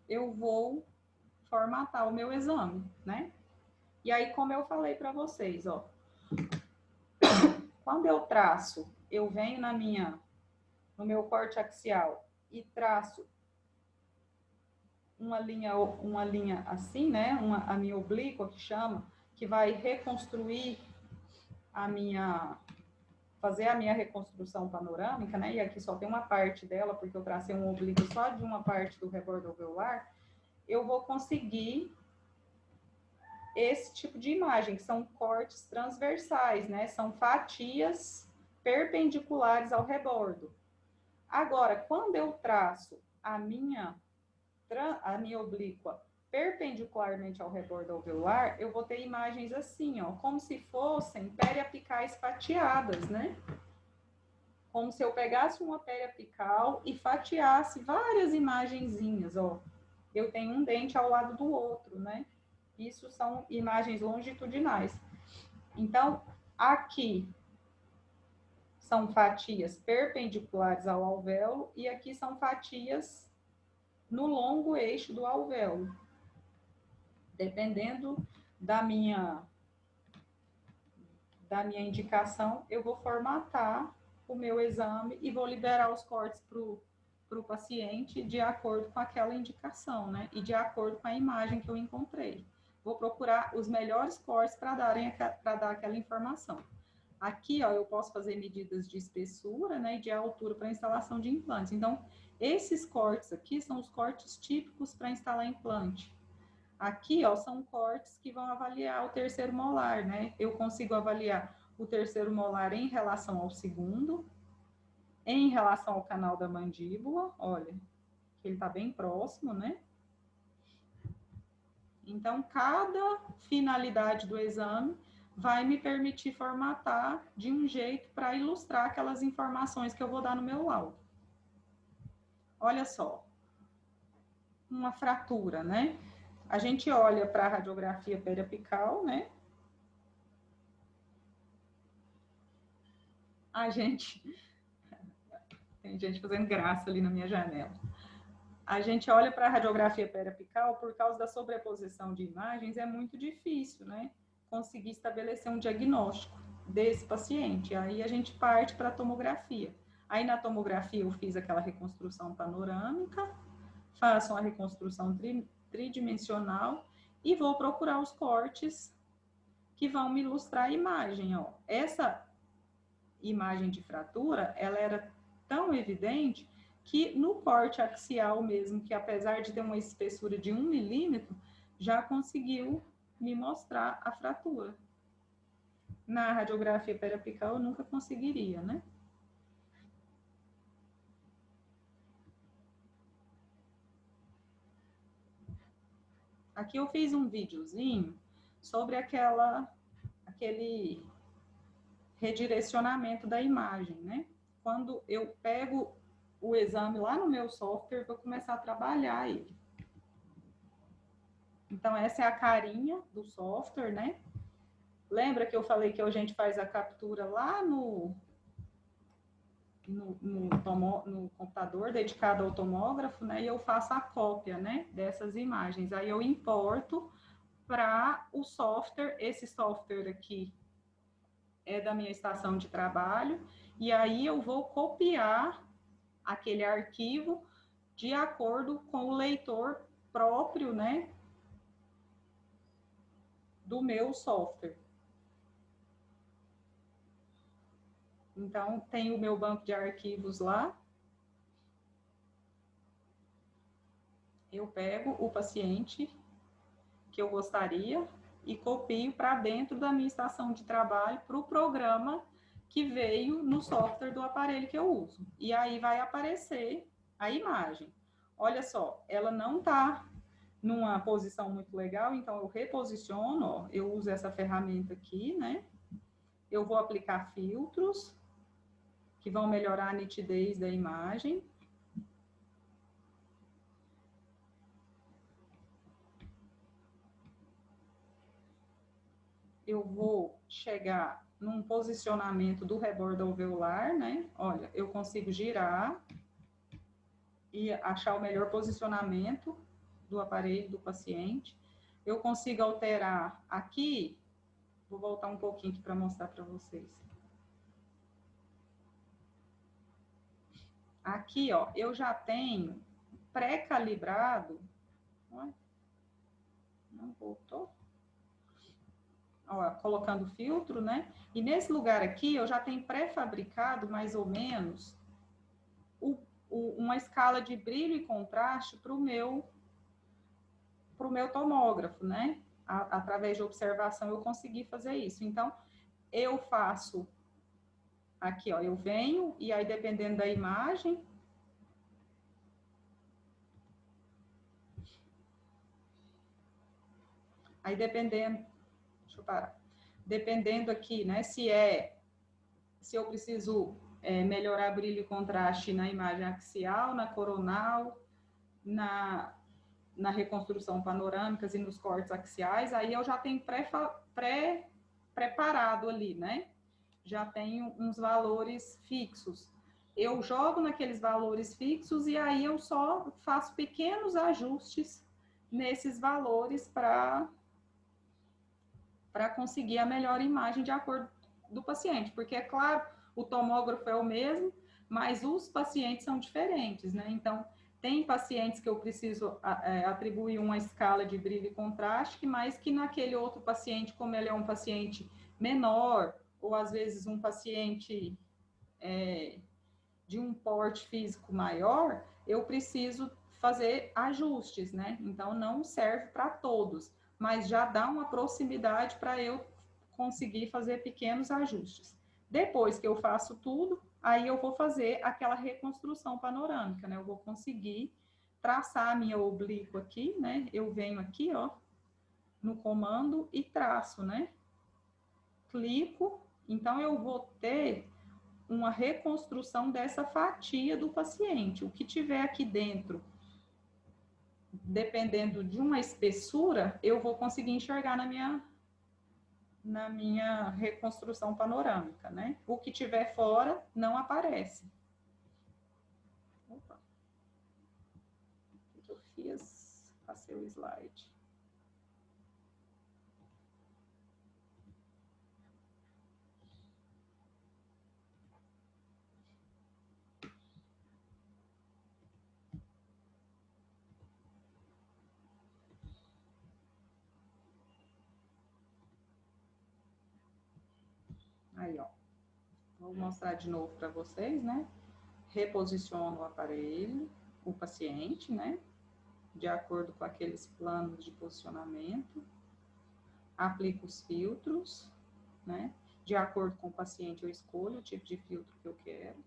eu vou formatar o meu exame, né? E aí, como eu falei para vocês, ó, quando eu traço, eu venho no meu corte axial e traço uma linha assim, né? A minha oblíqua que chama, que vai reconstruir a minha, fazer a minha reconstrução panorâmica, né? E aqui só tem uma parte dela, porque eu tracei um oblíquo só de uma parte do rebordo alveolar. Eu vou conseguir esse tipo de imagem, que são cortes transversais, né? São fatias perpendiculares ao rebordo. Agora, quando eu traço a minha oblíqua perpendicularmente ao rebordo alveolar, eu vou ter imagens assim, ó, como se fossem periapicais fatiadas, né? Como se eu pegasse uma periapical e fatiasse várias imagenzinhas, ó. Eu tenho um dente ao lado do outro, né? Isso são imagens longitudinais. Então, aqui são fatias perpendiculares ao alvéolo e aqui são fatias no longo eixo do alvéolo. Dependendo da minha indicação, eu vou formatar o meu exame e vou liberar os cortes para o paciente de acordo com aquela indicação, né? E de acordo com a imagem que eu encontrei. Vou procurar os melhores cortes para dar aquela informação. Aqui, ó, eu posso fazer medidas de espessura, né, e de altura para instalação de implantes. Então, esses cortes aqui são os cortes típicos para instalar implante. Aqui, ó, são cortes que vão avaliar o terceiro molar, né? Eu consigo avaliar o terceiro molar em relação ao segundo, em relação ao canal da mandíbula, olha, que ele tá bem próximo, né? Então, cada finalidade do exame vai me permitir formatar de um jeito para ilustrar aquelas informações que eu vou dar no meu laudo. Olha só, uma fratura, né? A gente olha para a radiografia periapical, né? A gente... Tem gente fazendo graça ali na minha janela. A gente olha para a radiografia periapical, por causa da sobreposição de imagens, é muito difícil, né? Conseguir estabelecer um diagnóstico desse paciente. Aí a gente parte para a tomografia. Aí na tomografia eu fiz aquela reconstrução panorâmica, faço uma reconstrução tridimensional e vou procurar os cortes que vão me ilustrar a imagem. Ó. Essa imagem de fratura, ela era tão evidente que no corte axial mesmo, que apesar de ter uma espessura de 1 milímetro, já conseguiu me mostrar a fratura. Na radiografia periapical eu nunca conseguiria, né? Aqui eu fiz um videozinho sobre aquele redirecionamento da imagem, né? Quando eu pego o exame lá no meu software, vou começar a trabalhar ele. Então, essa é a carinha do software, né? Lembra que eu falei que a gente faz a captura lá no computador dedicado ao tomógrafo, né? E eu faço a cópia, né? Dessas imagens. Aí eu importo para o software. Esse software aqui é da minha estação de trabalho. E aí eu vou copiar aquele arquivo de acordo com o leitor próprio, né? Do meu software. Então, tem o meu banco de arquivos lá. Eu pego o paciente que eu gostaria e copio para dentro da minha estação de trabalho para o programa que veio no software do aparelho que eu uso. E aí vai aparecer a imagem. Olha só, ela não está numa posição muito legal, então eu reposiciono, ó, eu uso essa ferramenta aqui, né? Eu vou aplicar filtros que vão melhorar a nitidez da imagem. Eu vou chegar num posicionamento do rebordo alveolar, né? Olha, eu consigo girar e achar o melhor posicionamento do aparelho do paciente. Eu consigo alterar aqui, vou voltar um pouquinho aqui para mostrar para vocês. Aqui, ó, eu já tenho pré-calibrado, não voltou, ó, colocando filtro, né? E nesse lugar aqui, eu já tenho pré-fabricado, mais ou menos, uma escala de brilho e contraste para o meu tomógrafo, né? Através de observação, eu consegui fazer isso. Então, eu faço aqui, ó, eu venho, e aí, dependendo da imagem, aí dependendo, deixa eu parar, dependendo aqui, né, se eu preciso melhorar brilho e contraste na imagem axial, na coronal, na reconstrução panorâmicas e nos cortes axiais, aí eu já tenho preparado ali, né? Já tenho uns valores fixos. Eu jogo naqueles valores fixos e aí eu só faço pequenos ajustes nesses valores para conseguir a melhor imagem de acordo do paciente, porque é claro, o tomógrafo é o mesmo, mas os pacientes são diferentes, né? Então, tem pacientes que eu preciso atribuir uma escala de brilho e contraste, mas que naquele outro paciente, como ele é um paciente menor, ou às vezes um paciente de um porte físico maior, eu preciso fazer ajustes, né? Então, não serve para todos, mas já dá uma proximidade para eu conseguir fazer pequenos ajustes. Depois que eu faço tudo, aí eu vou fazer aquela reconstrução panorâmica, né? Eu vou conseguir traçar a minha oblíqua aqui, né? Eu venho aqui, ó, no comando e traço, né? Clico, então eu vou ter uma reconstrução dessa fatia do paciente. O que tiver aqui dentro, dependendo de uma espessura, eu vou conseguir enxergar na minha reconstrução panorâmica, né? O que tiver fora, não aparece. Opa. O que eu fiz? Passei o slide. Aí, ó. Vou mostrar de novo para vocês, né? Reposiciono o aparelho, o paciente, né? De acordo com aqueles planos de posicionamento. Aplico os filtros, né? De acordo com o paciente, eu escolho o tipo de filtro que eu quero.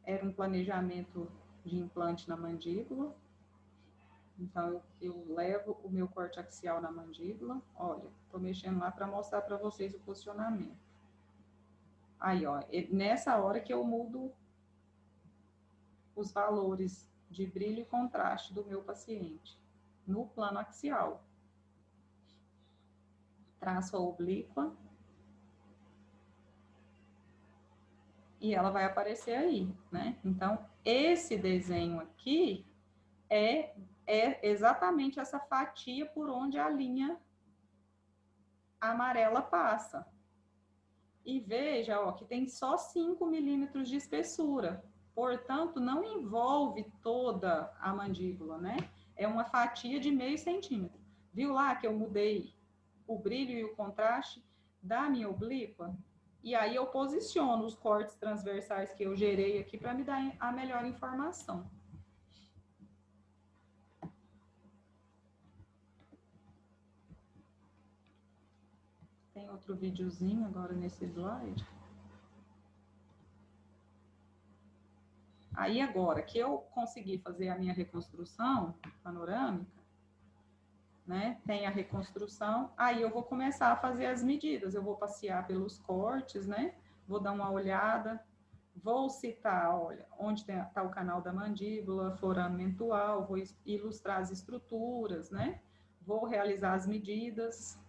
Era um planejamento de implante na mandíbula. Então, eu levo o meu corte axial na mandíbula. Olha, estou mexendo lá para mostrar para vocês o posicionamento. Aí, ó, nessa hora que eu mudo os valores de brilho e contraste do meu paciente no plano axial. Traço a oblíqua. E ela vai aparecer aí, né? Então, esse desenho aqui é exatamente essa fatia por onde a linha amarela passa. E veja, ó, que tem só 5 milímetros de espessura. Portanto, não envolve toda a mandíbula, né? É uma fatia de meio centímetro. Viu lá que eu mudei o brilho e o contraste da minha oblíqua? E aí eu posiciono os cortes transversais que eu gerei aqui para me dar a melhor informação. Tem outro videozinho agora nesse slide. Aí agora que eu consegui fazer a minha reconstrução panorâmica, né? Tem a reconstrução, aí eu vou começar a fazer as medidas. Eu vou passear pelos cortes, né? Vou dar uma olhada, vou citar, olha, onde está o canal da mandíbula, forame mentual, vou ilustrar as estruturas, né? Vou realizar as medidas,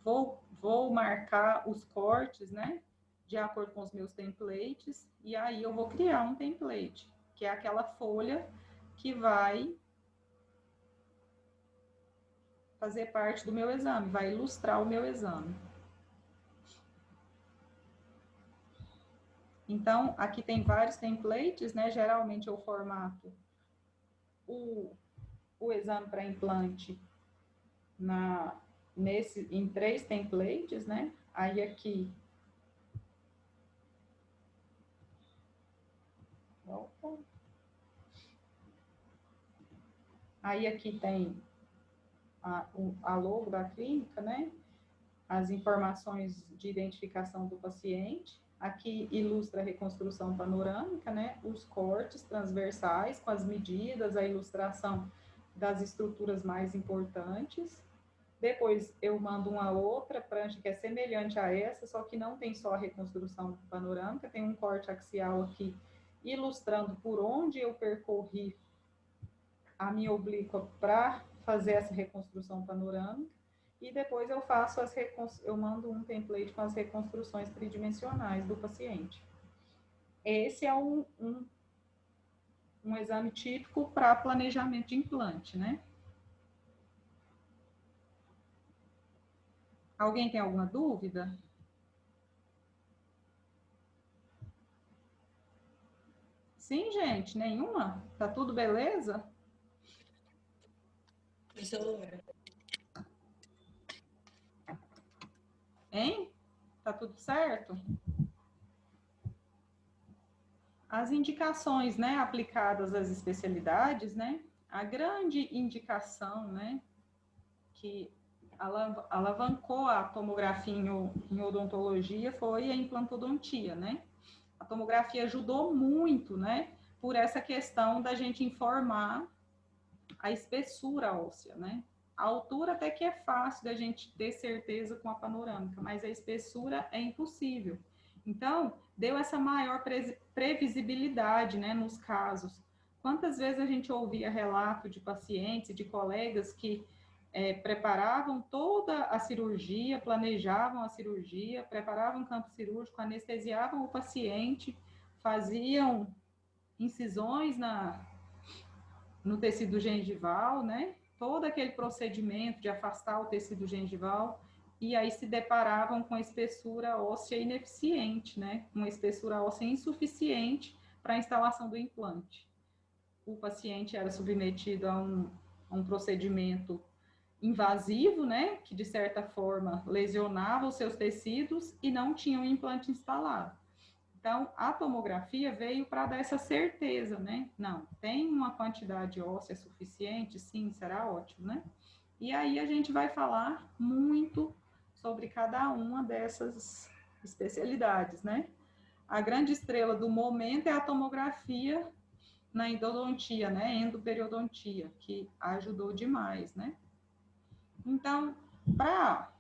vou marcar os cortes, né? De acordo com os meus templates, e aí eu vou criar um template. que é aquela folha que vai fazer parte do meu exame, vai ilustrar o meu exame. Então, aqui tem vários templates, né? Geralmente eu formato o exame para implante em 3 templates, né? Aí aqui... Opa. Aí aqui tem a logo da clínica, né? As informações de identificação do paciente. Aqui ilustra a reconstrução panorâmica, né? Os cortes transversais com as medidas, a ilustração das estruturas mais importantes. Depois eu mando uma outra prancha que é semelhante a essa, só que não tem só a reconstrução panorâmica, tem um corte axial aqui ilustrando por onde eu percorri a minha oblíqua para fazer essa reconstrução panorâmica. E depois eu mando um template com as reconstruções tridimensionais do paciente. Esse é um exame típico para planejamento de implante, né? Alguém tem alguma dúvida? Sim, gente, nenhuma? Tá tudo beleza? Hein? Tá tudo certo? As indicações, né, aplicadas às especialidades, né? A grande indicação, né, que alavancou a tomografia em odontologia foi a implantodontia, né? A tomografia ajudou muito, né, por essa questão da gente informar a espessura óssea, né? A altura até que é fácil da gente ter certeza com a panorâmica, mas a espessura é impossível. Então, deu essa maior previsibilidade, né, nos casos. Quantas vezes a gente ouvia relato de pacientes, de colegas que preparavam toda a cirurgia, planejavam a cirurgia, preparavam o campo cirúrgico, anestesiavam o paciente, faziam incisões no tecido gengival, né? Todo aquele procedimento de afastar o tecido gengival, e aí se deparavam com a espessura óssea ineficiente, né? Uma espessura óssea insuficiente para a instalação do implante. O paciente era submetido a um procedimento invasivo, né? Que de certa forma lesionava os seus tecidos e não tinha um implante instalado. Então, a tomografia veio para dar essa certeza, né? Não, tem uma quantidade óssea suficiente? Sim, será ótimo, né? E aí a gente vai falar muito sobre cada uma dessas especialidades, né? A grande estrela do momento é a tomografia na endodontia, né? Endoperiodontia, que ajudou demais, né? Então, para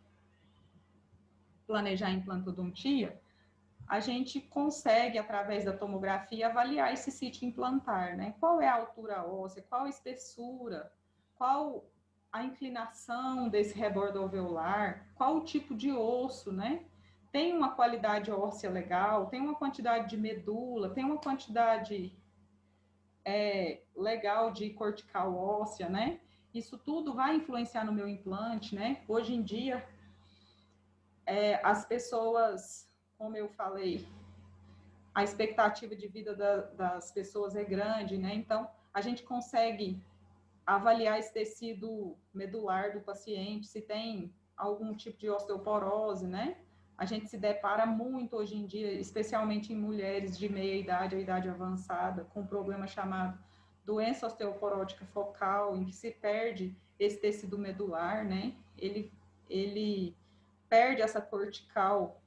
planejar a implantodontia, a gente consegue, através da tomografia, avaliar esse sítio implantar, né? Qual é a altura óssea, qual a espessura, qual a inclinação desse rebordo alveolar, qual o tipo de osso, né? Tem uma qualidade óssea legal, tem uma quantidade de medula, tem uma quantidade legal de cortical óssea, né? Isso tudo vai influenciar no meu implante, né? Hoje em dia, as pessoas, como eu falei, a expectativa de vida das pessoas é grande, né? Então, a gente consegue avaliar esse tecido medular do paciente, se tem algum tipo de osteoporose, né? A gente se depara muito hoje em dia, especialmente em mulheres de meia idade ou idade avançada, com um problema chamado doença osteoporótica focal, em que se perde esse tecido medular, né? Ele perde essa cortical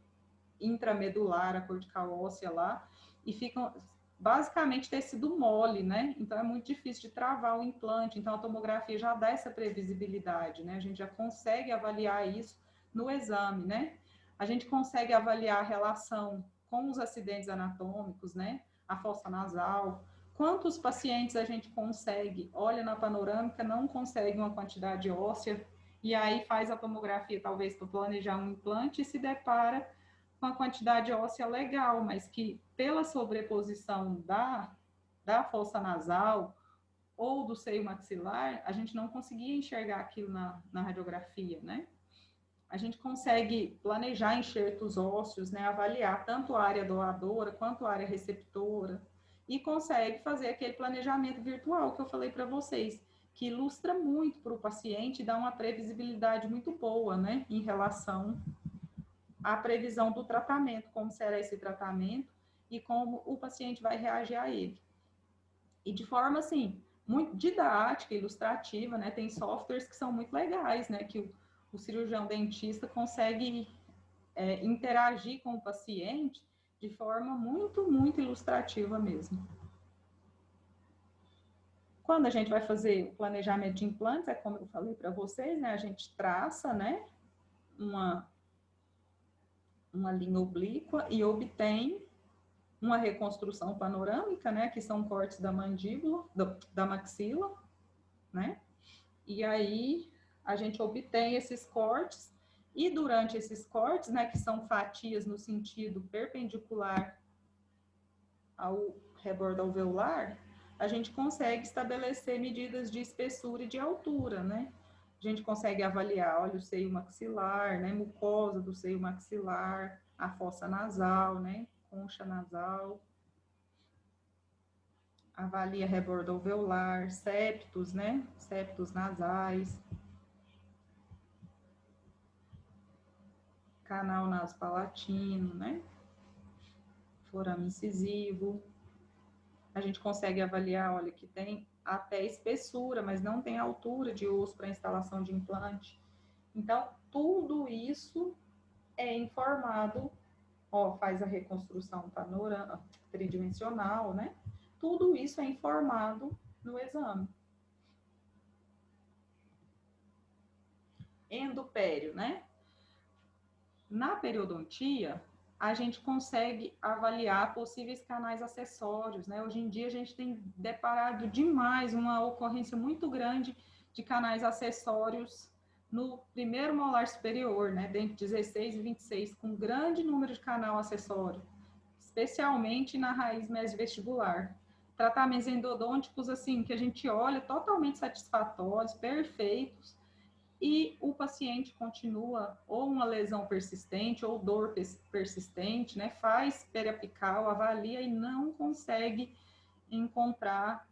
intramedular, a cortical óssea lá, e fica basicamente tecido mole, né? Então é muito difícil de travar o implante. Então a tomografia já dá essa previsibilidade, né? A gente já consegue avaliar isso no exame, né? A gente consegue avaliar a relação com os acidentes anatômicos, né? A fossa nasal. Quantos pacientes a gente consegue, olha na panorâmica, não consegue uma quantidade óssea, e aí faz a tomografia, talvez, para planejar um implante, e se depara com a quantidade óssea legal, mas que pela sobreposição da da fossa nasal ou do seio maxilar, a gente não conseguia enxergar aquilo na radiografia, né? A gente consegue planejar enxertos ósseos, né? Avaliar tanto a área doadora quanto a área receptora e consegue fazer aquele planejamento virtual que eu falei para vocês, que ilustra muito para o paciente e dá uma previsibilidade muito boa, né? Em relação à previsão do tratamento, como será esse tratamento e como o paciente vai reagir a ele. E de forma, assim, muito didática, ilustrativa, né? Tem softwares que são muito legais, né? Que o cirurgião dentista consegue interagir com o paciente de forma muito, muito ilustrativa mesmo. Quando a gente vai fazer o planejamento de implantes, é como eu falei para vocês, né? A gente traça, né? Uma linha oblíqua e obtém uma reconstrução panorâmica, né? Que são cortes da mandíbula, da maxila, né? E aí a gente obtém esses cortes e durante esses cortes, né? Que são fatias no sentido perpendicular ao rebordo alveolar, a gente consegue estabelecer medidas de espessura e de altura, né? A gente consegue avaliar, olha, o seio maxilar, né? Mucosa do seio maxilar, a fossa nasal, né? Concha nasal. Avalia rebordo alveolar, septos, né? Septos nasais. Canal nasopalatino, né? Forame incisivo. A gente consegue avaliar, olha, que tem até espessura, mas não tem altura de osso para instalação de implante. Então, tudo isso é informado, ó, faz a reconstrução panorâmica, tridimensional, né? Tudo isso é informado no exame. Endopério, né? Na periodontia, a gente consegue avaliar possíveis canais acessórios, né? Hoje em dia a gente tem deparado demais uma ocorrência muito grande de canais acessórios no primeiro molar superior, né? Dente 16 e 26, com grande número de canal acessório, especialmente na raiz mesovestibular. Tratamentos endodônticos, assim, que a gente olha totalmente satisfatórios, perfeitos, e o paciente continua ou uma lesão persistente ou dor persistente, né? Faz periapical, avalia e não consegue encontrar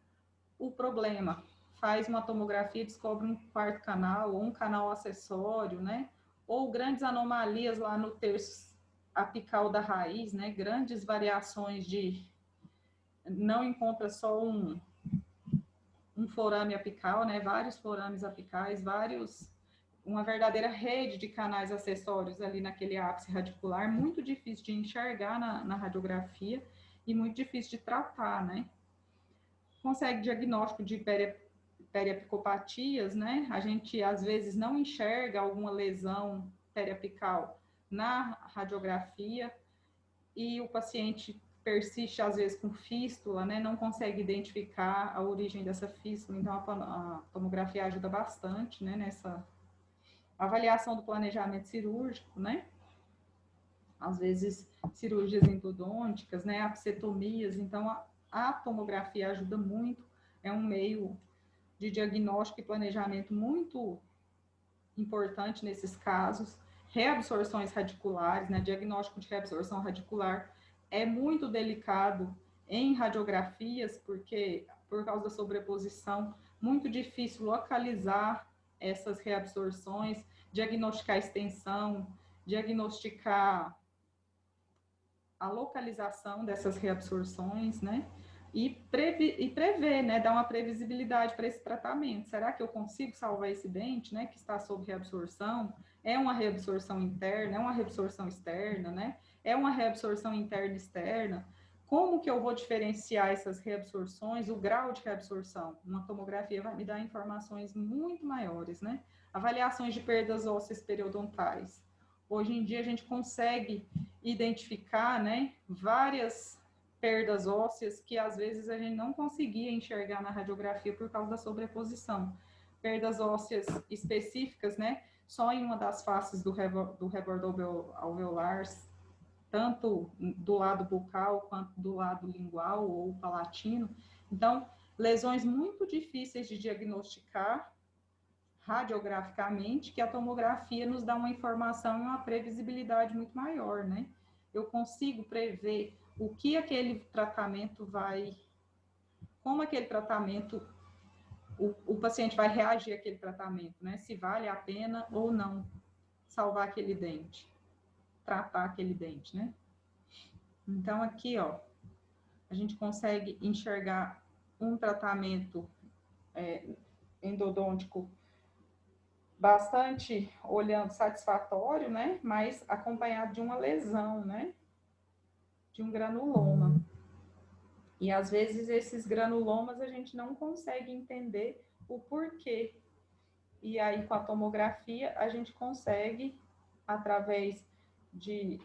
o problema. Faz uma tomografia, descobre um quarto canal ou um canal acessório, né? Ou grandes anomalias lá no terço apical da raiz, né? Grandes variações de... Não encontra só um forame apical, né? Vários forames apicais, uma verdadeira rede de canais acessórios ali naquele ápice radicular, muito difícil de enxergar na radiografia e muito difícil de tratar, né? Consegue diagnóstico de periapicopatias, né? A gente, às vezes, não enxerga alguma lesão periapical na radiografia e o paciente persiste, às vezes, com fístula, né? Não consegue identificar a origem dessa fístula, então a tomografia ajuda bastante, né? Nessa avaliação do planejamento cirúrgico, né? Às vezes, cirurgias endodônticas, né? Apsetomias, então a tomografia ajuda muito, é um meio de diagnóstico e planejamento muito importante nesses casos. Reabsorções radiculares, né? Diagnóstico de reabsorção radicular é muito delicado em radiografias, porque por causa da sobreposição, muito difícil localizar essas reabsorções, diagnosticar extensão, diagnosticar a localização dessas reabsorções, né? E prever, né? Dar uma previsibilidade para esse tratamento. Será que eu consigo salvar esse dente, né? Que está sob reabsorção? É uma reabsorção interna? É uma reabsorção externa, né? É uma reabsorção interna e externa? Como que eu vou diferenciar essas reabsorções, o grau de reabsorção? Uma tomografia vai me dar informações muito maiores, né? Avaliações de perdas ósseas periodontais. Hoje em dia a gente consegue identificar, né, várias perdas ósseas que às vezes a gente não conseguia enxergar na radiografia por causa da sobreposição. Perdas ósseas específicas, né, só em uma das faces do rebordo alveolar, tanto do lado bucal quanto do lado lingual ou palatino, Então, lesões muito difíceis de diagnosticar radiograficamente, que a tomografia nos dá uma informação e uma previsibilidade muito maior, né? Eu consigo prever o que aquele tratamento vai, como aquele tratamento, o paciente vai reagir àquele tratamento, né? Se vale a pena ou não salvar aquele dente, tratar aquele dente, né? Então, aqui, ó, a gente consegue enxergar um tratamento endodôntico bastante olhando satisfatório, né? Mas acompanhado de uma lesão, né? De um granuloma. E às vezes esses granulomas a gente não consegue entender o porquê. E aí com a tomografia a gente consegue, através de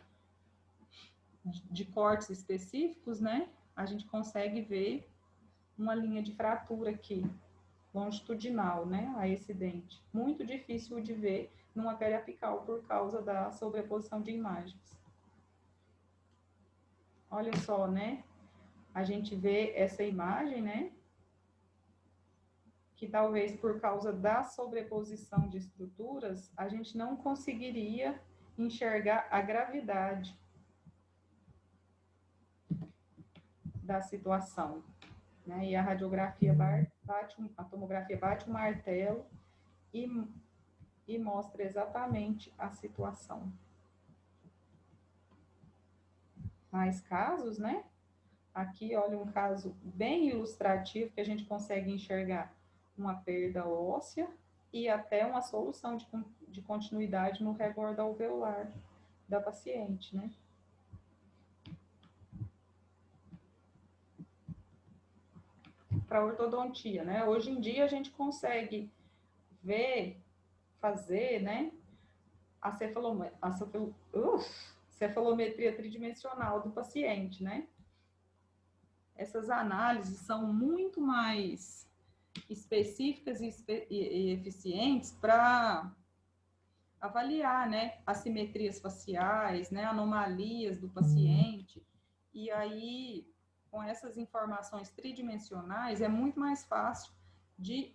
cortes específicos, né? A gente consegue ver uma linha de fratura aqui, longitudinal, né, a esse dente. Muito difícil de ver numa pele apical por causa da sobreposição de imagens. Olha só, né, a gente vê essa imagem, né, que talvez por causa da sobreposição de estruturas, a gente não conseguiria enxergar a gravidade da situação, né, e a radiografia a tomografia bate o martelo e mostra exatamente a situação. Mais casos, né? Aqui, olha, um caso bem ilustrativo que a gente consegue enxergar uma perda óssea e até uma solução de continuidade no rebordo alveolar da paciente, né? Para ortodontia, né? Hoje em dia a gente consegue fazer, né, a cefalometria tridimensional do paciente, né? Essas análises são muito mais específicas e eficientes para avaliar, né, assimetrias faciais, né, anomalias do paciente. E aí, com essas informações tridimensionais, é muito mais fácil de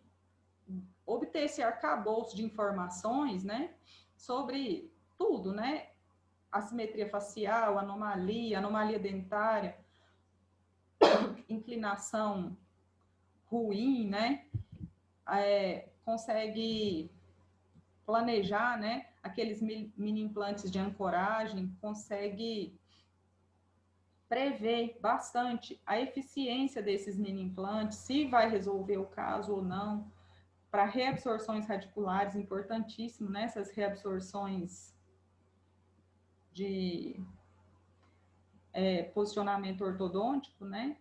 obter esse arcabouço de informações, né, sobre tudo, né, assimetria facial, anomalia dentária, inclinação ruim, né, consegue planejar, né, aqueles mini implantes de ancoragem, consegue prever bastante a eficiência desses mini implantes, se vai resolver o caso ou não, para reabsorções radiculares, importantíssimo, né, essas reabsorções de posicionamento ortodôntico, né,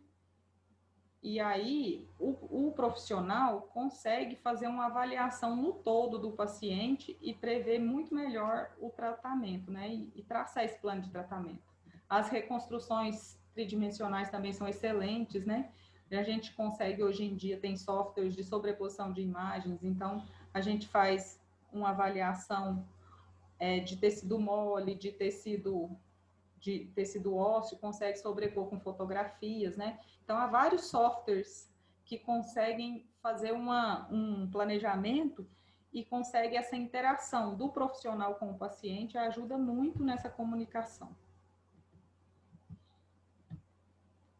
e aí o profissional consegue fazer uma avaliação no todo do paciente e prever muito melhor o tratamento, né? E traçar esse plano de tratamento. As reconstruções tridimensionais também são excelentes, né? A gente consegue, hoje em dia, tem softwares de sobreposição de imagens, então a gente faz uma avaliação de tecido mole, de tecido ósseo, consegue sobrepor com fotografias, né? Então, há vários softwares que conseguem fazer um planejamento e consegue essa interação do profissional com o paciente, ajuda muito nessa comunicação.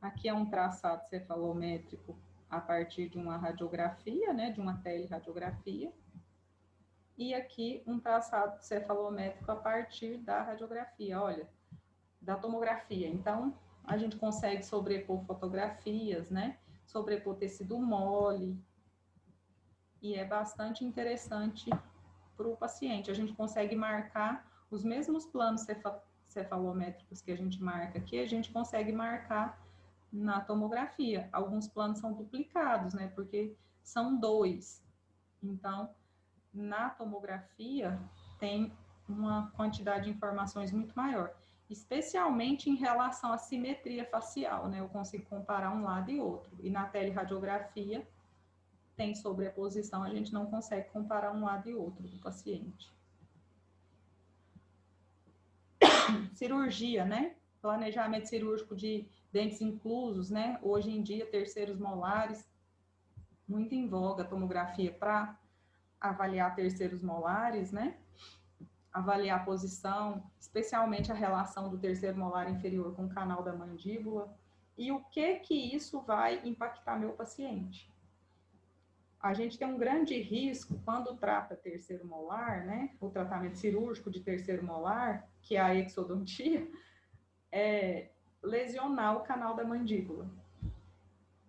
Aqui é um traçado cefalométrico a partir de uma radiografia, né, de uma teleradiografia. E aqui um traçado cefalométrico a partir da radiografia, olha, da tomografia. Então, a gente consegue sobrepor fotografias, né? Sobrepor tecido mole. E é bastante interessante para o paciente. A gente consegue marcar os mesmos planos cefalométricos que a gente marca aqui, a gente consegue marcar na tomografia. Alguns planos são duplicados, né? Porque são 2. Então, na tomografia, tem uma quantidade de informações muito maior, especialmente em relação à simetria facial, né? Eu consigo comparar um lado e outro. E na teleradiografia, tem sobreposição, a gente não consegue comparar um lado e outro do paciente. Cirurgia, né? Planejamento cirúrgico de dentes inclusos, né? Hoje em dia, terceiros molares, muito em voga a tomografia para avaliar terceiros molares, né? Avaliar a posição, especialmente a relação do terceiro molar inferior com o canal da mandíbula. E o que isso vai impactar meu paciente? A gente tem um grande risco quando trata terceiro molar, né? O tratamento cirúrgico de terceiro molar, que é a exodontia, é lesionar o canal da mandíbula.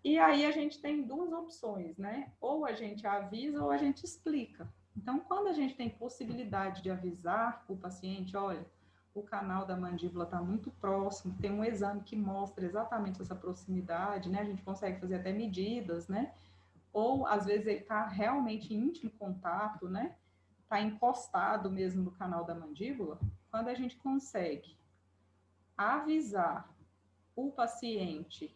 E aí a gente tem duas opções, né? Ou a gente avisa ou a gente explica. Então, quando a gente tem possibilidade de avisar o paciente, olha, o canal da mandíbula está muito próximo, tem um exame que mostra exatamente essa proximidade, né? A gente consegue fazer até medidas, né? Ou às vezes ele está realmente em íntimo contato, né? Está encostado mesmo no canal da mandíbula. Quando a gente consegue avisar o paciente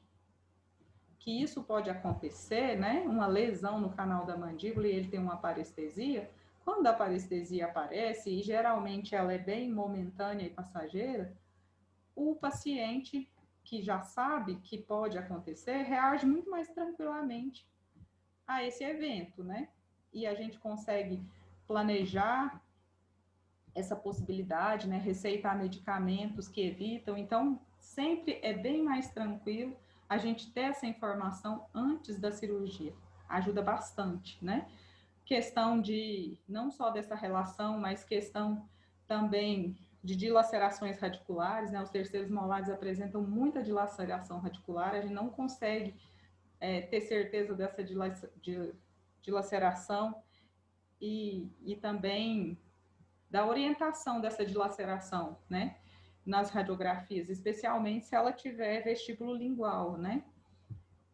que isso pode acontecer, né? Uma lesão no canal da mandíbula e ele tem uma parestesia. Quando a parestesia aparece, e geralmente ela é bem momentânea e passageira, o paciente que já sabe que pode acontecer reage muito mais tranquilamente a esse evento, né? E a gente consegue planejar essa possibilidade, né? Receitar medicamentos que evitam. Então, sempre é bem mais tranquilo a gente ter essa informação antes da cirurgia. Ajuda bastante, né? Questão de, não só dessa relação, mas questão também de dilacerações radiculares, né? Os terceiros molares apresentam muita dilaceração radicular, a gente não consegue ter certeza dessa dilaceração e também da orientação dessa dilaceração, né? Nas radiografias, especialmente se ela tiver vestíbulo lingual, né?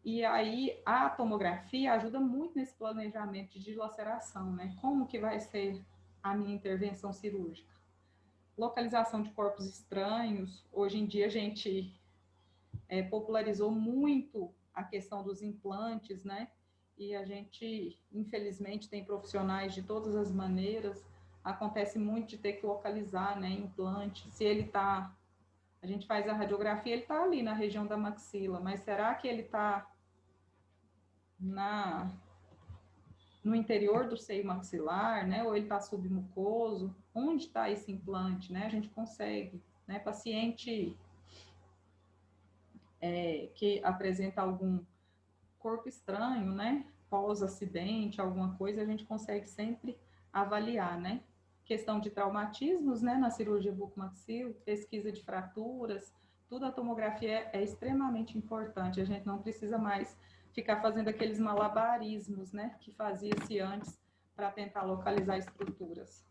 E aí a tomografia ajuda muito nesse planejamento de dilaceração, né? Como que vai ser a minha intervenção cirúrgica? Localização de corpos estranhos. Hoje em dia a gente popularizou muito a questão dos implantes, né? E a gente, infelizmente, tem profissionais de todas as maneiras. Acontece muito de ter que localizar, né, implante. Se ele está, a gente faz a radiografia, ele está ali na região da maxila, mas será que ele está no interior do seio maxilar, né? Ou ele está submucoso? Onde está esse implante, né? A gente consegue, né? Paciente que apresenta algum corpo estranho, né? Pós-acidente, alguma coisa, a gente consegue sempre avaliar, né? Questão de traumatismos, né? Na cirurgia bucomaxilo, pesquisa de fraturas, tudo a tomografia é extremamente importante. A gente não precisa mais ficar fazendo aqueles malabarismos, né? Que fazia-se antes para tentar localizar estruturas.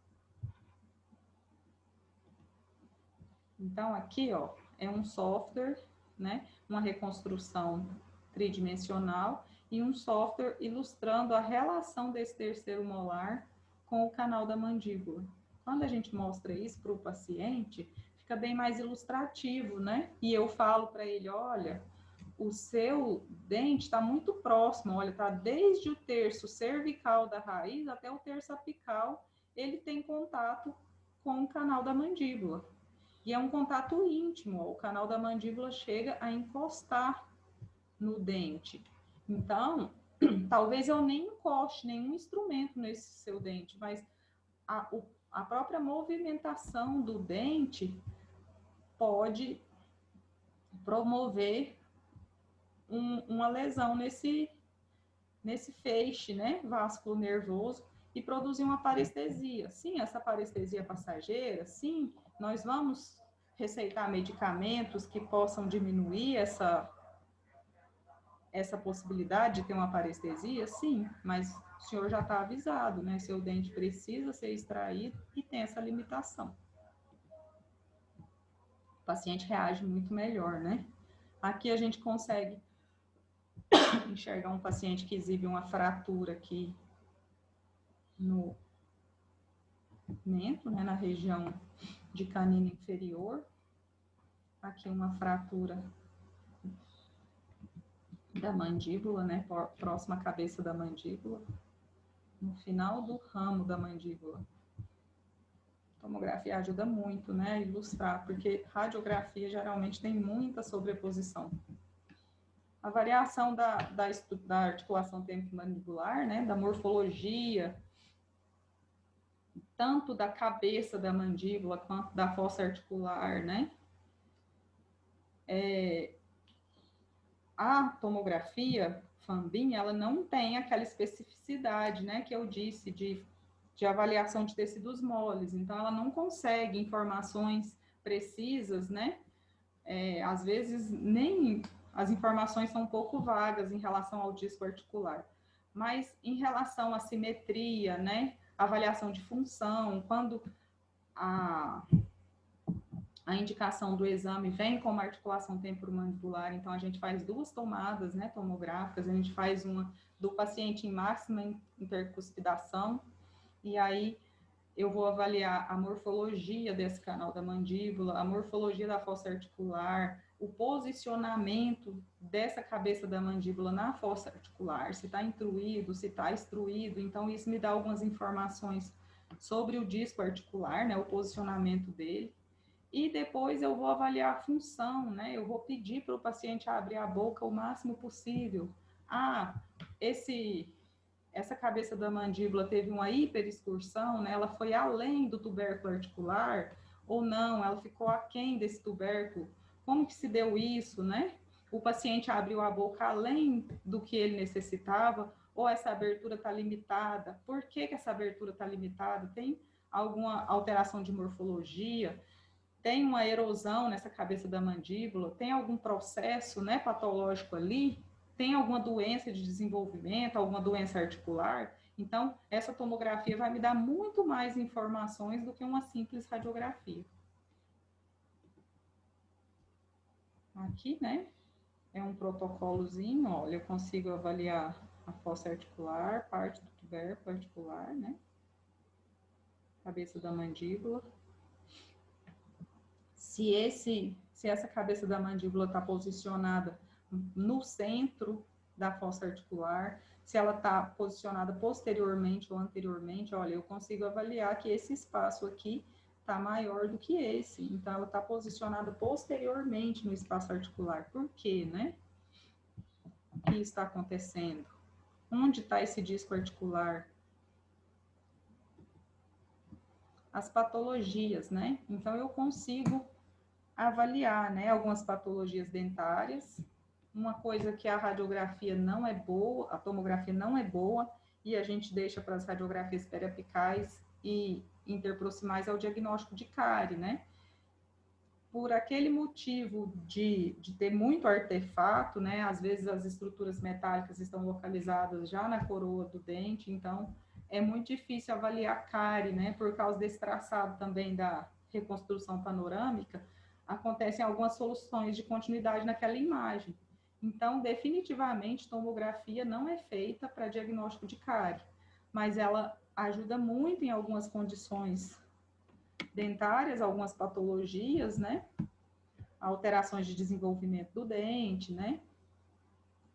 Então, aqui, ó, é um software, né? Uma reconstrução tridimensional e um software ilustrando a relação desse terceiro molar com o canal da mandíbula. Quando a gente mostra isso para o paciente, fica bem mais ilustrativo, né? E eu falo para ele, olha, o seu dente está muito próximo, olha, está desde o terço cervical da raiz até o terço apical, ele tem contato com o canal da mandíbula. E é um contato íntimo, ó, o canal da mandíbula chega a encostar no dente. Então, talvez eu nem encoste nenhum instrumento nesse seu dente, mas a própria movimentação do dente pode promover uma lesão nesse feixe, né, vasculo nervoso e produzir uma parestesia. Sim, essa parestesia passageira, sim, nós vamos receitar medicamentos que possam diminuir essa possibilidade de ter uma parestesia, sim, mas o senhor já está avisado, né? Seu dente precisa ser extraído e tem essa limitação. O paciente reage muito melhor, né? Aqui a gente consegue enxergar um paciente que exibe uma fratura aqui no mento, né? Na região de canino inferior. Aqui uma fratura da mandíbula, né? Próxima à cabeça da mandíbula. No final do ramo da mandíbula. Tomografia ajuda muito, né, a ilustrar, porque radiografia geralmente tem muita sobreposição. A variação da articulação temporomandibular, né, da morfologia, tanto da cabeça da mandíbula quanto da fossa articular, né? A tomografia Fambin, ela não tem aquela especificidade, né, que eu disse de avaliação de tecidos moles. Então, ela não consegue informações precisas, né? Às vezes, nem as informações são um pouco vagas em relação ao disco articular. Mas, em relação à simetria, né? Avaliação de função, quando a indicação do exame vem com uma articulação temporomandibular, então a gente faz 2 tomadas, né, tomográficas, a gente faz uma do paciente em máxima intercuspidação, e aí eu vou avaliar a morfologia desse canal da mandíbula, a morfologia da fossa articular, o posicionamento dessa cabeça da mandíbula na fossa articular, se está intruído, se está extruído, então isso me dá algumas informações sobre o disco articular, né, o posicionamento dele. E depois eu vou avaliar a função, né? Eu vou pedir para o paciente abrir a boca o máximo possível. Essa cabeça da mandíbula teve uma hiperexcursão, né? Ela foi além do tubérculo articular ou não? Ela ficou aquém desse tubérculo? Como que se deu isso, né? O paciente abriu a boca além do que ele necessitava ou essa abertura está limitada? Por que essa abertura está limitada? Tem alguma alteração de morfologia? Tem uma erosão nessa cabeça da mandíbula, tem algum processo, né, patológico ali, tem alguma doença de desenvolvimento, alguma doença articular. Então, essa tomografia vai me dar muito mais informações do que uma simples radiografia. Aqui, né, é um protocolozinho, olha, eu consigo avaliar a fossa articular, parte do tubérculo articular, né, cabeça da mandíbula. Se essa cabeça da mandíbula está posicionada no centro da fossa articular, se ela está posicionada posteriormente ou anteriormente, olha, eu consigo avaliar que esse espaço aqui está maior do que esse. Então, ela está posicionada posteriormente no espaço articular. Por quê, né? O que está acontecendo? Onde está esse disco articular? As patologias, né? Então, eu consigo avaliar, né, algumas patologias dentárias. Uma coisa que a radiografia não é boa, a tomografia não é boa, e a gente deixa para as radiografias periapicais e interproximais é o diagnóstico de cárie, né? Por aquele motivo de ter muito artefato, né? Às vezes as estruturas metálicas estão localizadas já na coroa do dente, então é muito difícil avaliar cárie, né? Por causa desse traçado também da reconstrução panorâmica, acontecem algumas soluções de continuidade naquela imagem. Então, definitivamente, tomografia não é feita para diagnóstico de cárie, mas ela ajuda muito em algumas condições dentárias, algumas patologias, né? Alterações de desenvolvimento do dente, né?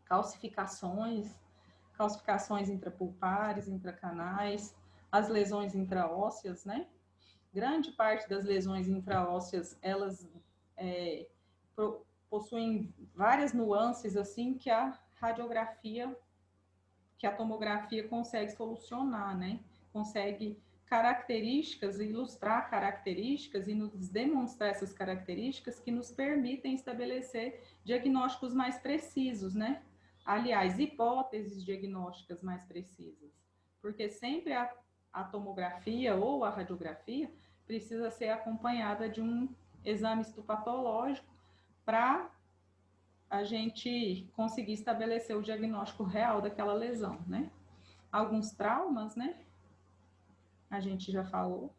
Calcificações intrapulpares, intracanais, as lesões intraósseas, né? Grande parte das lesões intraósseas, elas possuem várias nuances, assim, que a radiografia, que a tomografia consegue solucionar, né? Consegue características, ilustrar características e nos demonstrar essas características que nos permitem estabelecer diagnósticos mais precisos, né? Aliás, hipóteses diagnósticas mais precisas, porque sempre a tomografia ou a radiografia precisa ser acompanhada de um exame histopatológico para a gente conseguir estabelecer o diagnóstico real daquela lesão, né? Alguns traumas, né? A gente já falou.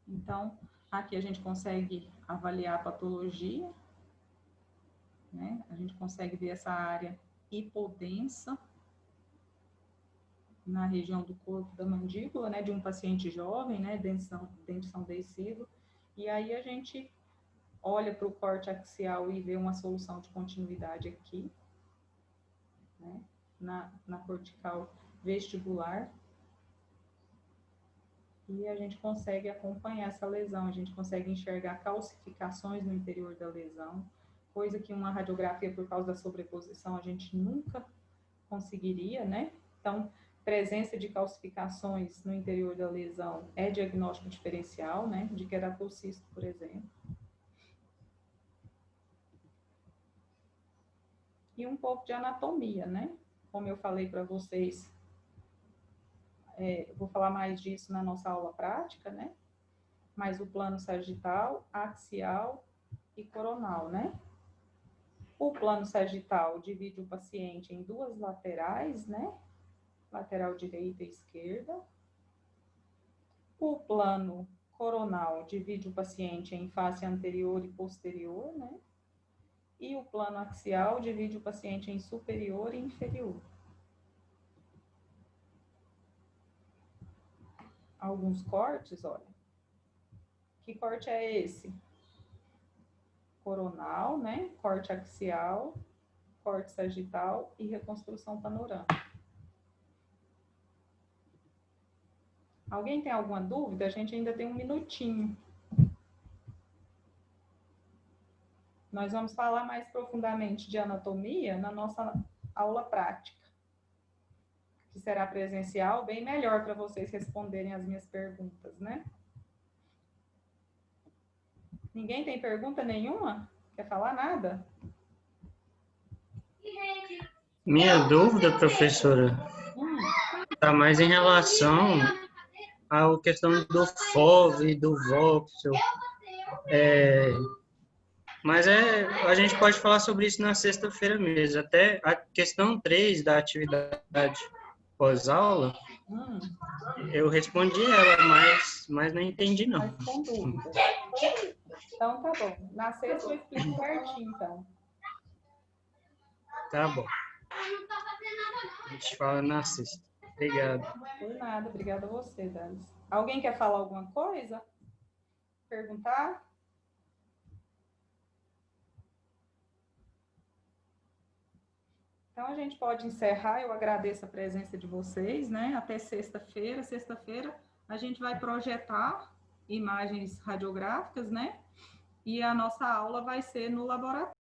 Então, aqui a gente consegue avaliar a patologia, né? A gente consegue ver essa área hipodensa na região do corpo da mandíbula, né? De um paciente jovem, né? Dentição descido. E aí a gente olha para o corte axial e vê uma solução de continuidade aqui, né? Na cortical vestibular. E a gente consegue acompanhar essa lesão, a gente consegue enxergar calcificações no interior da lesão, coisa que uma radiografia, por causa da sobreposição, a gente nunca conseguiria, né? Então, presença de calcificações no interior da lesão é diagnóstico diferencial, né? De queratocisto, por exemplo. E um pouco de anatomia, né? Como eu falei para vocês, vou falar mais disso na nossa aula prática, né? Mas o plano sagital, axial e coronal, né? O plano sagital divide o paciente em duas laterais, né? Lateral direita e esquerda. O plano coronal divide o paciente em face anterior e posterior, né? E o plano axial divide o paciente em superior e inferior. Alguns cortes, olha. Que corte é esse? Coronal, né? Corte axial, corte sagital e reconstrução panorâmica. Alguém tem alguma dúvida? A gente ainda tem um minutinho. Nós vamos falar mais profundamente de anatomia na nossa aula prática, que será presencial, bem melhor para vocês responderem as minhas perguntas, né? Ninguém tem pergunta nenhuma? Quer falar nada? Minha dúvida, professora, está mais em relação à questão do FOV e do voxel. Mas a gente pode falar sobre isso na sexta-feira mesmo. Até a questão 3 da atividade pós-aula, eu respondi ela, mas não entendi, não. Mas com dúvida. Então, tá bom. Na sexta eu explico certinho, então. Tá bom. A gente fala na sexta. Obrigado. Por nada. Obrigada a você, Dani. Alguém quer falar alguma coisa? Perguntar? Então, a gente pode encerrar. Eu agradeço a presença de vocês, né? Até sexta-feira. Sexta-feira, a gente vai projetar imagens radiográficas, né? E a nossa aula vai ser no laboratório.